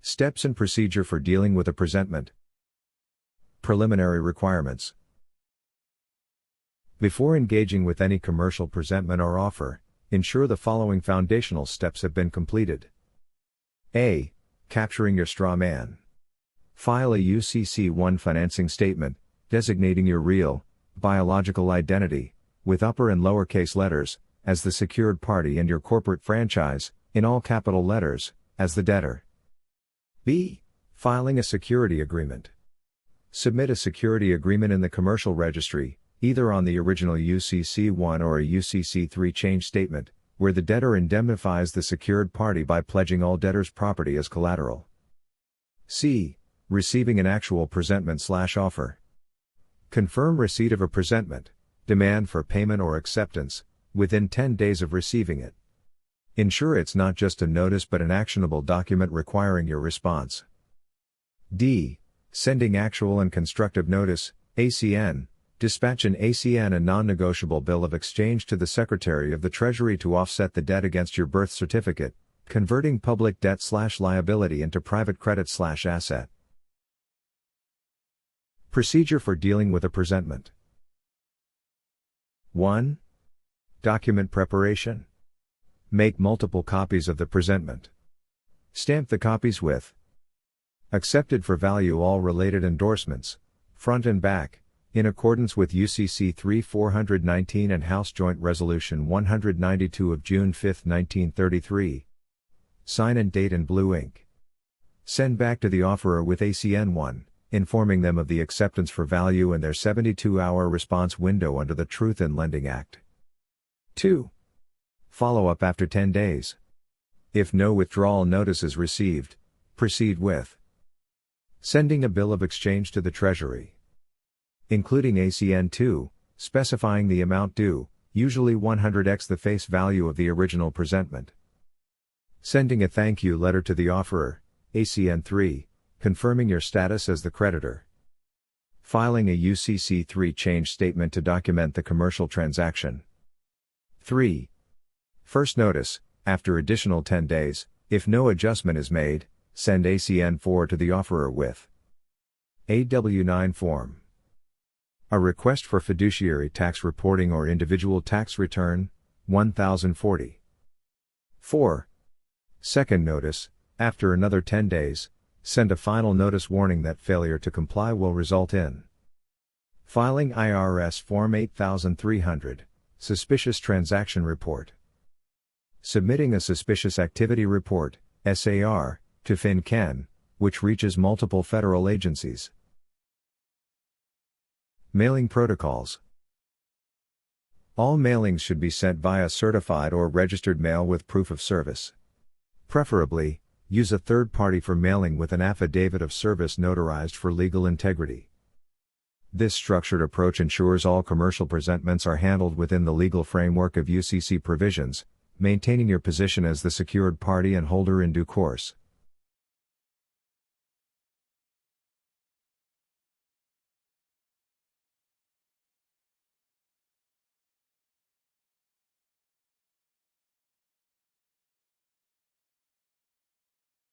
Steps and procedure for dealing with a presentment. Preliminary requirements. Before engaging with any commercial presentment or offer, ensure the following foundational steps have been completed. A. Capturing your straw man. File a UCC-1 financing statement, designating your real, biological identity, with upper and lowercase letters, as the secured party and your corporate franchise, in all capital letters, as the debtor. B. Filing a security agreement. Submit a security agreement in the commercial registry, either on the original UCC-1 or a UCC-3 change statement, where the debtor indemnifies the secured party by pledging all debtor's property as collateral. C. Receiving an actual presentment/offer. Confirm receipt of a presentment, demand for payment or acceptance, within 10 days of receiving it. Ensure it's not just a notice but an actionable document requiring your response. D. Sending actual and constructive notice, ACN. Dispatch an ACN, a non-negotiable bill of exchange, to the Secretary of the Treasury to offset the debt against your birth certificate, converting public debt/liability into private credit/asset. Procedure for dealing with a presentment. 1. Document preparation. Make multiple copies of the presentment. Stamp the copies with accepted for value all related endorsements, front and back, in accordance with UCC 3419 and House Joint Resolution 192 of June 5, 1933. Sign and date in blue ink. Send back to the offerer with ACN 1, informing them of the acceptance for value and their 72-hour response window under the Truth in Lending Act. 2. Follow up after 10 days. If no withdrawal notice is received, proceed with sending a bill of exchange to the Treasury, including ACN 2, specifying the amount due, usually 100x the face value of the original presentment. Sending a thank you letter to the offerer, ACN 3, confirming your status as the creditor. Filing a UCC 3 change statement to document the commercial transaction. 3. First notice, after additional 10 days, if no adjustment is made, send ACN 4 to the offerer with a W-9 form. A request for fiduciary tax reporting or individual tax return, 1040. 4. Second notice, after another 10 days, send a final notice warning that failure to comply will result in filing IRS Form 8300, Suspicious Transaction Report. Submitting a Suspicious Activity Report, SAR, to FinCEN, which reaches multiple federal agencies. Mailing protocols. All mailings should be sent via certified or registered mail with proof of service. Preferably, use a third party for mailing with an affidavit of service notarized for legal integrity. This structured approach ensures all commercial presentments are handled within the legal framework of UCC provisions, maintaining your position as the secured party and holder in due course.